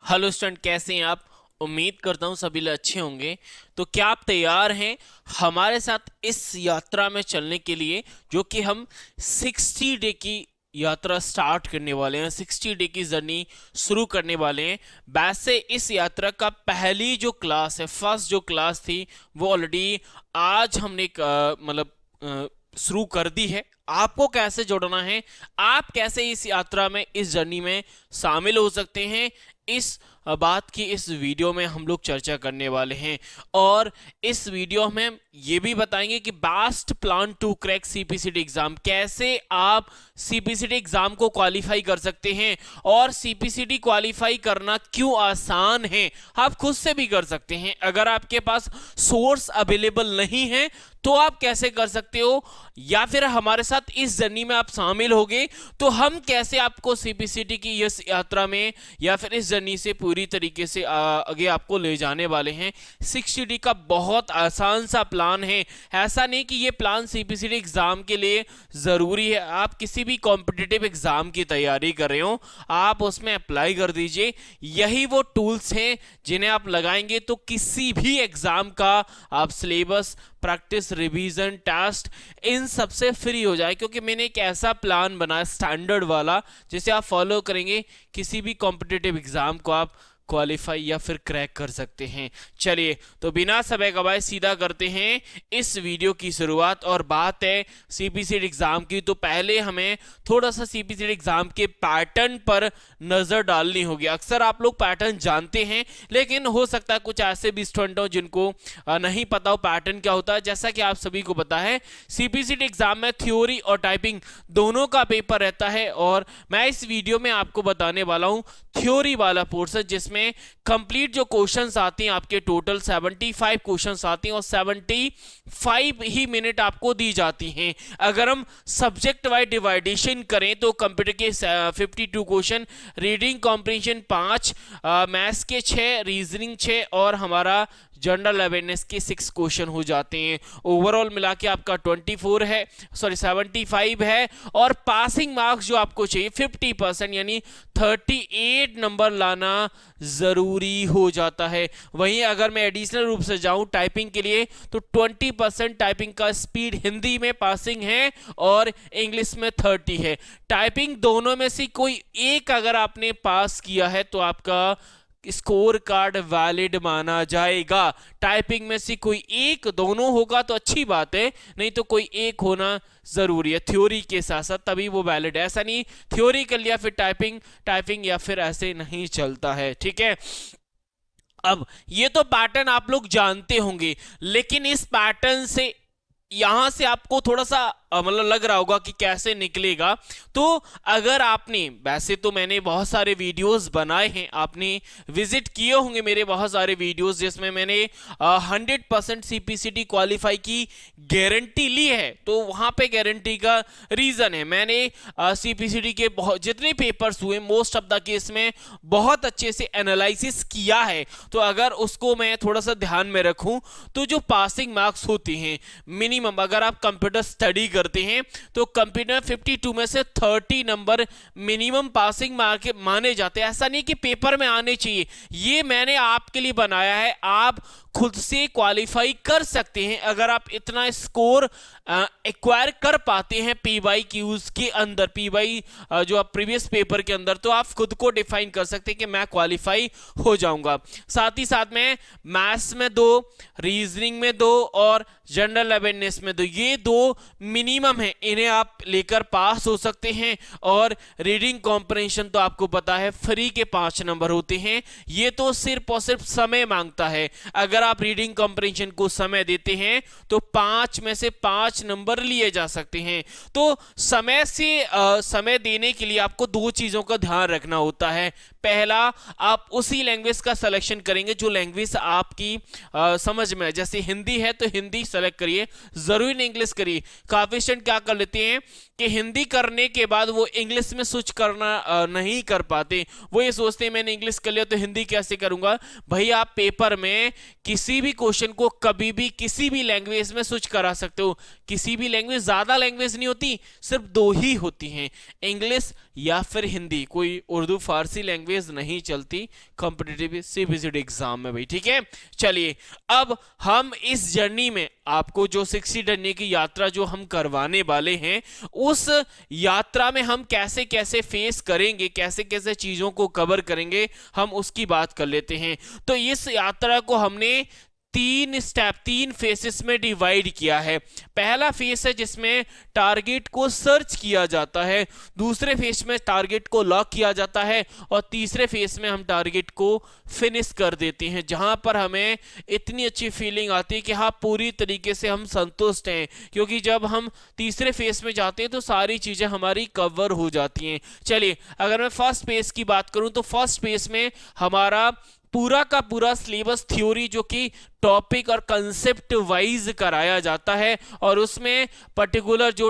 Hello student, कैसे हैं आप। उम्मीद करता हूँ सभी लोग अच्छे होंगे। तो क्या आप तैयार हैं हमारे साथ इस यात्रा में चलने के लिए, जो कि हम 60 डे की यात्रा स्टार्ट करने वाले हैं, 60 डे की जर्नी शुरू करने वाले हैं। वैसे इस यात्रा का पहली जो क्लास है, फर्स्ट जो क्लास थी, वो ऑलरेडी आज हमने शुरू कर दी है। आपको कैसे जोड़ना है, आप कैसे इस यात्रा में, इस जर्नी में शामिल हो सकते हैं, इस बात की इस वीडियो में हम लोग चर्चा करने वाले हैं। और इस वीडियो में हम ये भी बताएंगे कि best plan to crack CPCT exam, कैसे आप सीपीसीटी एग्जाम को क्वालिफाई कर सकते हैं और सीपीसीटी क्वालिफाई करना क्यों आसान है, आप खुद से भी कर सकते हैं। अगर आपके पास सोर्स अवेलेबल नहीं है तो आप कैसे कर सकते हो, या फिर हमारे साथ इस जर्नी में आप शामिल होगे तो हम कैसे आपको सीपीसीटी की इस यात्रा में या फिर इस जर्नी से पूरी तरीके से आगे आपको ले जाने वाले हैं। 60D का बहुत आसान सा प्लान है। ऐसा नहीं कि ये प्लान सीपीसीटी एग्जाम के लिए जरूरी है, आप किसी भी कॉम्पिटिटिव एग्जाम की तैयारी कर रहे हो आप उसमें अप्लाई कर दीजिए। यही वो टूल्स हैं जिन्हें आप लगाएंगे तो किसी भी एग्जाम का आप सिलेबस, प्रैक्टिस, रिवीजन, टेस्ट, इन सबसे फ्री हो जाए, क्योंकि मैंने एक ऐसा प्लान बनाया स्टैंडर्ड वाला जिसे आप फॉलो करेंगे किसी भी कॉम्पिटिटिव एग्जाम को आप क्वालिफाई या फिर क्रैक कर सकते हैं। चलिए तो बिना समय गवाए सीधा करते हैं इस वीडियो की शुरुआत। और बात है सीपीसीटी एग्जाम की, तो पहले हमें थोड़ा सा सीपीसीटी एग्जाम के पैटर्न पर नजर डालनी होगी। अक्सर आप लोग पैटर्न जानते हैं, लेकिन हो सकता है कुछ ऐसे भी स्टूडेंट हो जिनको नहीं पता हो पैटर्न क्या होता है। जैसा कि आप सभी को पता है सीपीसीटी एग्जाम में थ्योरी और टाइपिंग दोनों का पेपर रहता है, और मैं इस वीडियो में आपको बताने वाला हूं थ्योरी वाला पोर्शन, जिसमें कंप्लीट जो क्वेश्चंस आते हैं आपके टोटल 75 क्वेश्चंस आते हैं और 75 ही मिनट आपको दी जाती हैं। अगर हम सब्जेक्ट वाइज डिवाइडेशन करें तो कंप्यूटर के 52 क्वेश्चन, रीडिंग कॉम्प्रिहेंशन 5, मैथ्स के 6, रीजनिंग 6 और हमारा जनरल अवेयरनेस के 6 क्वेश्चन हो जाते हैं। ओवरऑल मिला के आपका 24 है, सॉरी 75 है। और पासिंग मार्क्स जो आपको चाहिए 50%, यानी 38 नंबर लाना जरूरी हो जाता है। वहीं अगर मैं एडिशनल रूप से जाऊं टाइपिंग के लिए तो 20% टाइपिंग का स्पीड हिंदी में पासिंग है और इंग्लिश में 30 है। टाइपिंग दोनों में से कोई एक अगर आपने पास किया है तो आपका स्कोर कार्ड वैलिड माना जाएगा। टाइपिंग में से कोई एक, दोनों होगा तो अच्छी बात है, नहीं तो कोई एक होना जरूरी है थ्योरी के साथ साथ, तभी वो वैलिड है। ऐसा नहीं थ्योरी कर लिया फिर टाइपिंग या फिर ऐसे नहीं चलता है, ठीक है। अब ये तो पैटर्न आप लोग जानते होंगे, लेकिन इस पैटर्न से यहां से आपको थोड़ा सा मतलब लग रहा होगा कि कैसे निकलेगा। तो अगर आपने, वैसे तो मैंने बहुत सारे वीडियोस बनाए हैं, आपने विजिट किए होंगे मेरे बहुत सारे वीडियोस जिसमें मैंने 100% सीपीसीटी क्वालिफाई की गारंटी ली है। तो वहां पे गारंटी का रीजन है, मैंने सीपीसीटी के बहुत जितने पेपर्स हुए मोस्ट ऑफ द केस में बहुत अच्छे से एनालिसिस किया है। तो अगर उसको मैं थोड़ा सा ध्यान में रखूं तो जो पासिंग मार्क्स होते हैं मिनिमम, अगर आप कंप्यूटर स्टडी करते हैं तो कंप्यूटर 52 में से 30 नंबर मिनिमम पासिंग मार्क माने जाते हैं। ऐसा नहीं कि पेपर में आने चाहिए, ये मैंने आपके लिए बनाया है, आप खुद से क्वालिफाई कर सकते हैं। अगर आप इतना स्कोर एक्वायर कर पाते हैं पीवाई क्यूज के अंदर, पीवाई जो आप प्रीवियस पेपर के अंदर, तो आप खुद को डिफाइन कर सकते हैं कि मैं क्वालिफाई हो जाऊंगा। साथ ही साथ में मैथ्स में 2, रीजनिंग में 2 और जनरल अवेयरनेस में 2, ये 2 मिनिमम है, इन्हें आप लेकर पास हो सकते हैं। और रीडिंग कॉम्प्रिहेंशन तो आपको पता है फ्री के 5 नंबर होते हैं, ये तो सिर्फ और सिर्फ समय मांगता है। अगर आप रीडिंग कॉम्प्रिहेंशन को समय देते हैं तो 5 में से 5 नंबर लिए जा सकते हैं। तो समय देने के लिए आपको 2 चीजों का ध्यान रखना होता है। पहला, आप उसी लैंग्वेज का सिलेक्शन करेंगे जो लैंग्वेज आपकी समझ में है। जैसे हिंदी है तो हिंदी सेलेक्ट करिए, जरूरी नहीं इंग्लिश करिए। काफी स्टूडेंट क्या कर लेते हैं कि हिंदी करने के बाद वो इंग्लिश में स्विच करना नहीं कर पाते। वो ये सोचते हैं मैंने इंग्लिश कर लिया तो हिंदी कैसे करूंगा। भाई आप पेपर में किसी भी क्वेश्चन को कभी भी किसी भी लैंग्वेज में स्विच करा सकते हो। किसी भी लैंग्वेज, ज्यादा लैंग्वेज नहीं होती, सिर्फ 2 ही होती हैं, इंग्लिश या फिर हिंदी, कोई उर्दू फारसी लैंग्वेज नहीं चलती कॉम्पिटिटिव सीबीसीडी एग्जाम में भाई, ठीक है। चलिए अब हम इस जर्नी में आपको जो 60 डे की यात्रा जो हम करवाने वाले हैं, उस यात्रा में हम कैसे कैसे फेस करेंगे, कैसे कैसे चीजों को कवर करेंगे, हम उसकी बात कर लेते हैं। तो इस यात्रा को हमने तीन फेसेस में डिवाइड किया है। पहला फेस है जिसमें टारगेट को सर्च किया जाता है, दूसरे फेस में टारगेट को लॉक किया जाता है, और तीसरे फेस में हम टारगेट को फिनिश कर देते हैं, जहां पर हमें इतनी अच्छी फीलिंग आती है कि हाँ पूरी तरीके से हम संतुष्ट हैं, क्योंकि जब हम तीसरे फेस में जाते हैं तो सारी चीजें हमारी कवर हो जाती हैं। चलिए अगर मैं फर्स्ट फेस की बात करूं तो फर्स्ट फेस में हमारा पूरा का पूरा सिलेबस थ्योरी जो कि टॉपिक और कंसेप्ट वाइज कराया जाता है, और उसमें पर्टिकुलर जो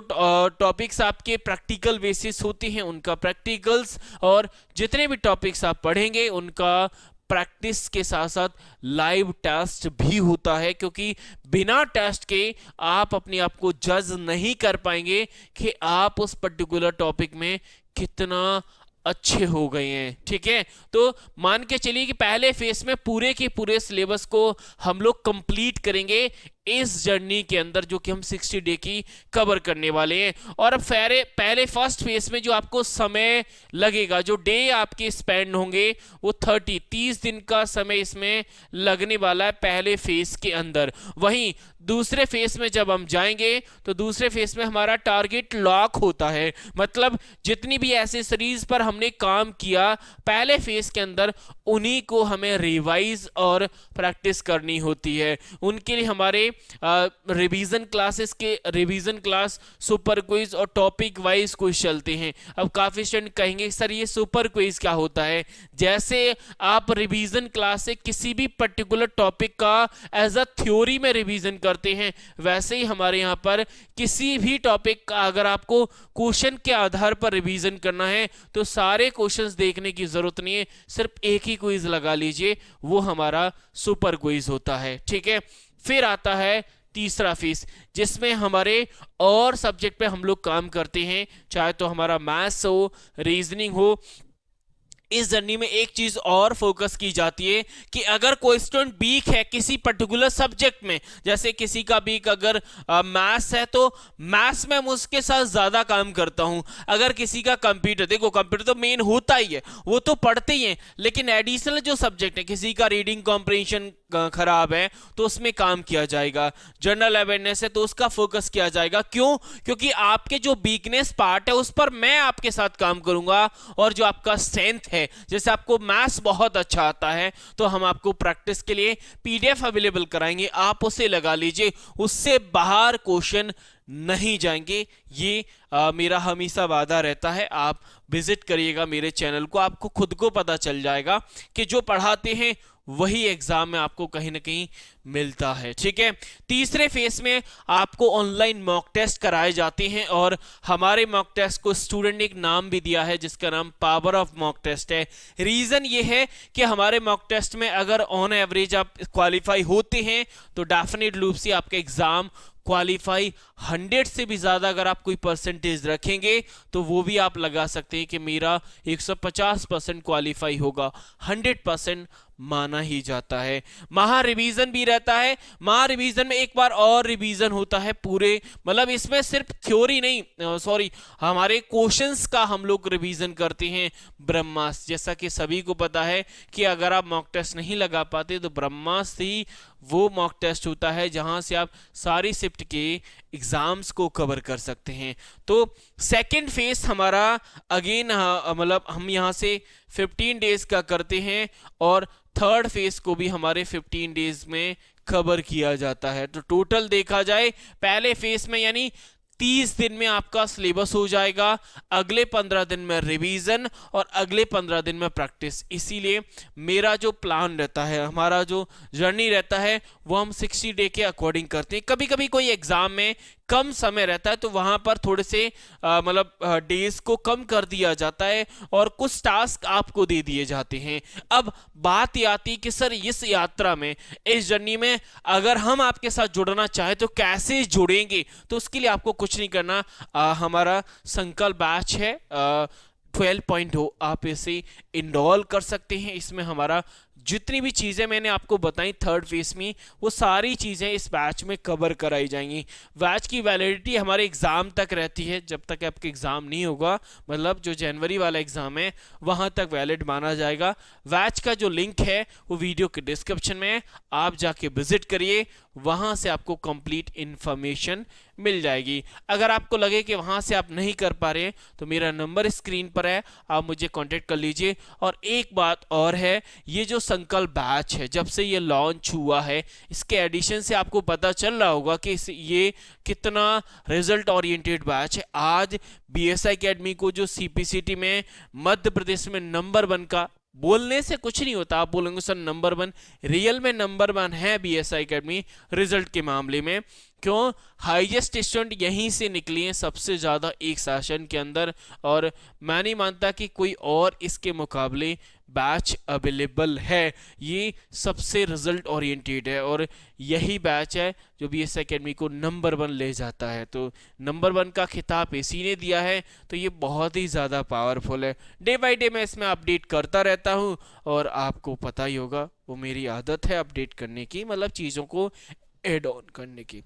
टॉपिक्स आपके प्रैक्टिकल बेसिस होती हैं उनका प्रैक्टिकल्स, और जितने भी टॉपिक्स आप पढ़ेंगे उनका प्रैक्टिस के साथ साथ लाइव टेस्ट भी होता है, क्योंकि बिना टेस्ट के आप अपने आप को जज नहीं कर पाएंगे कि आप उस पर्टिकुलर टॉपिक में कितना अच्छे हो गए हैं, ठीक है। तो मान के चलिए कि पहले फेस में पूरे के पूरे सिलेबस को हम लोग कंप्लीट करेंगे इस जर्नी के अंदर, जो कि हम 60 डे की कवर करने वाले हैं। और अब पहले फर्स्ट फेस में जो आपको समय लगेगा, जो डे आपके स्पेंड होंगे, वो 30 दिन का समय इसमें लगने वाला है पहले फेस के अंदर। वहीं दूसरे फेस में जब हम जाएंगे तो दूसरे फेस में हमारा टारगेट लॉक होता है, मतलब जितनी भी ऐसे सीरीज पर हमने काम किया पहले फेस के अंदर, उन्हीं को हमें रिवाइज और प्रैक्टिस करनी होती है। उनके लिए हमारे रिवीजन क्लासेस के रिवीजन क्लास, सुपर क्विज और टॉपिक वाइज क्विज चलते हैं। अब काफी स्टूडेंट कहेंगे सर ये सुपर क्विज क्या होता है? जैसे आप रिवीजन क्लास से किसी भी पर्टिकुलर टॉपिक का एज अ थ्योरी में रिवीजन करते हैं, वैसे ही हमारे यहाँ पर किसी भी टॉपिक का अगर आपको क्वेश्चन के आधार पर रिवीजन करना है तो सारे क्वेश्चंस देखने की जरूरत नहीं है, सिर्फ एक ही क्विज लगा लीजिए, वो हमारा सुपर क्विज होता है, ठीक है। फिर आता है तीसरा फेस, जिसमें हमारे और सब्जेक्ट पे हम लोग काम करते हैं, चाहे तो हमारा मैथ्स हो, रीजनिंग हो। इस जर्नी में एक चीज और फोकस की जाती है कि अगर कोई स्टूडेंट वीक है किसी पर्टिकुलर सब्जेक्ट में, जैसे किसी का वीक अगर मैथ्स है तो मैथ्स में मैं उसके साथ ज्यादा काम करता हूं। अगर किसी का कंप्यूटर, देखो कंप्यूटर तो मेन होता ही है, वो तो पढ़ते ही हैं, लेकिन एडिशनल जो सब्जेक्ट है, किसी का रीडिंग कॉम्प्रिहेंशन खराब है तो उसमें काम किया जाएगा, जनरल अवेयरनेस है तो उसका फोकस किया जाएगा। क्यों? क्योंकि आपके जो वीकनेस पार्ट है उस पर मैं आपके साथ काम करूंगा, और जो आपका स्ट्रेंथ है, जैसे आपको मैथ्स बहुत अच्छा आता है तो हम आपको प्रैक्टिस के लिए पीडीएफ अवेलेबल कराएंगे, आप उसे लगा लीजिए, उससे बाहर क्वेश्चन नहीं जाएंगे। ये मेरा हमेशा वादा रहता है। आप विजिट करिएगा मेरे चैनल को, आपको खुद को पता चल जाएगा कि जो पढ़ाते हैं वही एग्जाम में आपको कहीं ना कहीं मिलता है, ठीक है। तीसरे फेस में आपको ऑनलाइन मॉक टेस्ट कराए जाते हैं, और हमारे मॉक टेस्ट को स्टूडेंट ने एक नाम भी दिया है जिसका नाम पावर ऑफ मॉक टेस्ट है। रीजन ये है कि हमारे मॉक टेस्ट में अगर ऑन एवरेज आप क्वालिफाई होते हैं तो डेफिनेट रूप से आपका एग्जाम क्वालिफाई 100 से भी ज्यादा अगर आप कोई परसेंटेज रखेंगे तो वो भी आप लगा सकते हैं कि मेरा 150% क्वालिफाई होगा, 100% माना ही जाता है। महा रिवीजन भी रहता है, महा रिवीजन में एक बार और रिवीजन होता है पूरे, मतलब इसमें सिर्फ थ्योरी नहीं, सॉरी, हमारे क्वेश्चंस का हम लोग रिवीजन करते हैं ब्रह्मास्त्र। जैसा कि सभी को पता है कि अगर आप मॉक टेस्ट नहीं लगा पाते तो ब्रह्मास्त्र ही वो मॉक टेस्ट होता है जहां से आप सारी शिफ्ट के एग्जाम्स को कवर कर सकते हैं। तो सेकंड फेस हमारा अगेन मतलब हम यहां से 15 डेज का करते हैं, और थर्ड फेस को भी हमारे 15 डेज में कवर किया जाता है। तो टोटल देखा जाए पहले फेस में यानी 30 दिन में आपका सिलेबस हो जाएगा, अगले 15 दिन में रिवीजन और अगले 15 दिन में प्रैक्टिस। इसीलिए मेरा जो प्लान रहता है, हमारा जो जर्नी रहता है, वो हम 60 डे के अकॉर्डिंग करते हैं। कभी कभी कोई एग्जाम में कम समय रहता है तो वहां पर थोड़े से मतलब डेज को कम कर दिया जाता है और कुछ टास्क आपको दे दिए जाते हैं। अब बात ये आती है कि सर इस यात्रा में, इस जर्नी में अगर हम आपके साथ जुड़ना चाहें तो कैसे जुड़ेंगे? तो उसके लिए आपको कुछ नहीं करना, हमारा संकल्प बैच है, 12.0 आप इसे इनरोल कर सकते हैं। इसमें हमारा जितनी भी चीज़ें मैंने आपको बताई थर्ड फेज में, वो सारी चीज़ें इस बैच में कवर कराई जाएंगी। बैच की वैलिडिटी हमारे एग्ज़ाम तक रहती है, जब तक आपका एग्ज़ाम नहीं होगा, मतलब जो जनवरी वाला एग्ज़ाम है वहाँ तक वैलिड माना जाएगा। बैच का जो लिंक है वो वीडियो के डिस्क्रिप्शन में है, आप जाके विजिट करिए, वहाँ से आपको कंप्लीट इन्फॉर्मेशन मिल जाएगी। अगर आपको लगे कि वहाँ से आप नहीं कर पा रहे तो मेरा नंबर स्क्रीन पर है, आप मुझे कांटेक्ट कर लीजिए। और एक बात और है, ये जो संकल्प बैच है जब से ये लॉन्च हुआ है, इसके एडिशन से आपको पता चल रहा होगा कि ये कितना रिजल्ट ओरिएंटेड बैच है। आज बीएसआई एकेडमी को जो सीपीसीटी में मध्य प्रदेश में नंबर 1 का, बोलने से कुछ नहीं होता, आप बोलेंगे सर नंबर 1, रियल में नंबर 1 है बीएसआई एकेडमी रिजल्ट के मामले में। क्यों? हाईएस्ट स्टूडेंट यहीं से निकली हैं सबसे ज़्यादा एक सेशन के अंदर, और मैं नहीं मानता कि कोई और इसके मुकाबले बैच अवेलेबल है। ये सबसे रिजल्ट ओरिएंटेड है और यही बैच है जो बीएसआई एकेडमी को नंबर 1 ले जाता है। तो नंबर 1 का खिताब इसी ने दिया है, तो ये बहुत ही ज़्यादा पावरफुल है। डे बाय डे मैं इसमें अपडेट करता रहता हूँ, और आपको पता ही होगा वो मेरी आदत है अपडेट करने की, मतलब चीज़ों को एड ऑन करने की।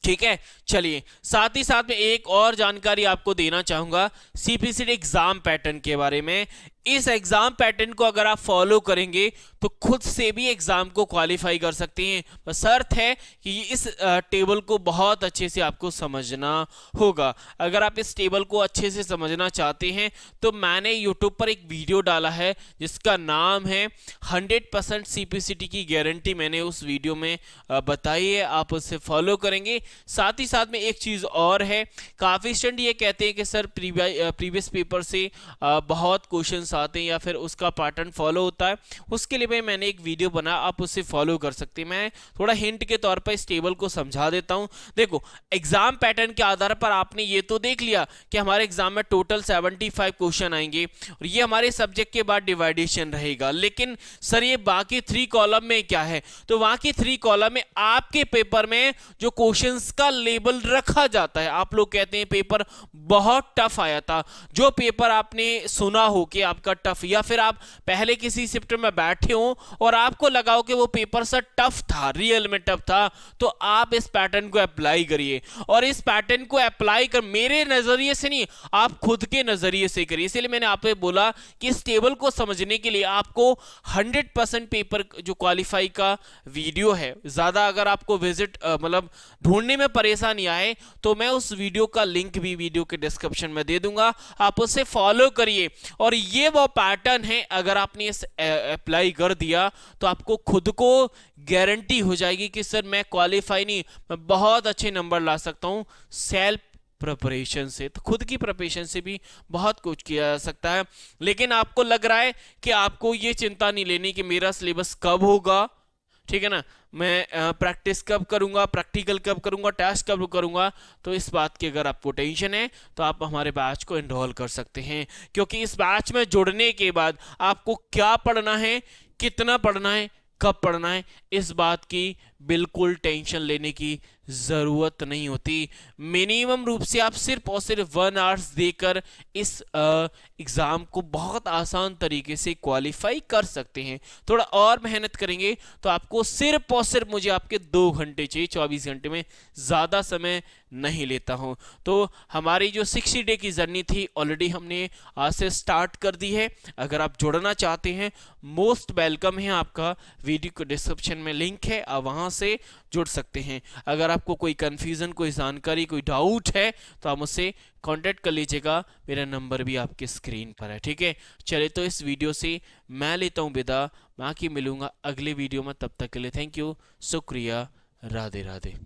ठीक है, चलिए साथ ही साथ में एक और जानकारी आपको देना चाहूंगा सीपीसीटी एग्जाम पैटर्न के बारे में। इस एग्जाम पैटर्न को अगर आप फॉलो करेंगे तो खुद से भी एग्जाम को क्वालिफाई कर सकते हैं, बस शर्त है कि इस टेबल को बहुत अच्छे से आपको समझना होगा। अगर आप इस टेबल को अच्छे से समझना चाहते हैं तो मैंने यूट्यूब पर एक वीडियो डाला है जिसका नाम है 100% सीपीसीटी की गारंटी, मैंने उस वीडियो में बताई है, आप उससे फॉलो करेंगे। साथ ही साथ में एक चीज़ और है, काफ़ी स्टूडेंट ये कहते हैं कि सर प्रीवियस पेपर से बहुत क्वेश्चंस आते हैं या फिर उसका पैटर्न फॉलो होता है, उसके लिए मैंने एक वीडियो बना, आप उससे फॉलो कर सकते हैं। मैं थोड़ा हिंट के तौर पर इस टेबल को समझा देता हूं। देखो, एग्जाम पैटर्न के आधार पर आपने ये तो देख लिया कि हमारे एग्जाम में टोटल 75 क्वेश्चन आएंगे और ये हमारे सब्जेक्ट के बाद डिवाइडेशन रहेगा। लेकिन सर ये बाकी 3 कॉलम में क्या है? तो बाकी 3 कॉलम में आपके पेपर में जो क्वेश्चंस का लेबल रखा जाता है, आप लोग कहते हैं पेपर बहुत टफ आया था, जो पेपर आपने सुना हो कि आपका टफ, या फिर आप पहले किसी शिफ्ट में बैठे हो और आपको लगा हो कि वो पेपर सर टफ था, रियल में टफ था, तो आप इस पैटर्न को अप्लाई करिए। और इस पैटर्न को अप्लाई कर, मेरे नजरिए से नहीं, आप खुद के नजरिए से करिए। इसलिए मैंने आपको बोला कि इस टेबल को समझने के लिए आपको 100% पेपर जो क्वालिफाई का वीडियो है, ज्यादा अगर आपको विजिट मतलब ढूंढने में परेशानी आए तो मैं उस वीडियो का लिंक भी वीडियो के डिस्क्रिप्शन में दे दूंगा, आप उसे फॉलो करिए। और ये वो पैटर्न है, अगर आपने इस अप्लाई कर दिया तो आपको खुद को गारंटी हो जाएगी कि सर मैं क्वालिफाई नहीं, मैं बहुत अच्छे नंबर ला सकता हूं सेल्फ प्रिपरेशन से। तो खुद की प्रिपरेशन से भी बहुत कुछ किया जा सकता है। लेकिन आपको लग रहा है कि आपको ये चिंता नहीं लेनी कि मेरा सिलेबस कब होगा, ठीक है ना, मैं प्रैक्टिस कब करूंगा, प्रैक्टिकल कब करूंगा, टेस्ट कब करूंगा, तो इस बात की अगर आपको टेंशन है तो आप हमारे बैच को एनरोल कर सकते हैं। क्योंकि इस बैच में जुड़ने के बाद आपको क्या पढ़ना है, कितना पढ़ना है, कब पढ़ना है, इस बात की बिल्कुल टेंशन लेने की ज़रूरत नहीं होती। मिनिमम रूप से आप सिर्फ और सिर्फ 1 आवर्स देकर इस एग्ज़ाम को बहुत आसान तरीके से क्वालिफाई कर सकते हैं। थोड़ा और मेहनत करेंगे तो आपको सिर्फ और सिर्फ मुझे आपके 2 घंटे चाहिए, 24 घंटे में, ज़्यादा समय नहीं लेता हूं। तो हमारी जो 60 डे की जर्नी थी ऑलरेडी हमने आज से स्टार्ट कर दी है। अगर आप जुड़ना चाहते हैं, मोस्ट वेलकम है आपका, वीडियो के डिस्क्रिप्शन में लिंक है, आप वहां से जुड़ सकते हैं। अगर आपको कोई कंफ्यूजन, कोई जानकारी, कोई डाउट है तो आप मुझसे कांटेक्ट कर लीजिएगा, मेरा नंबर भी आपके स्क्रीन पर है। ठीक है, चलिए तो इस वीडियो से मैं लेता हूं विदा, बाकी मिलूंगा अगले वीडियो में, तब तक के लिए थैंक यू, शुक्रिया, राधे राधे।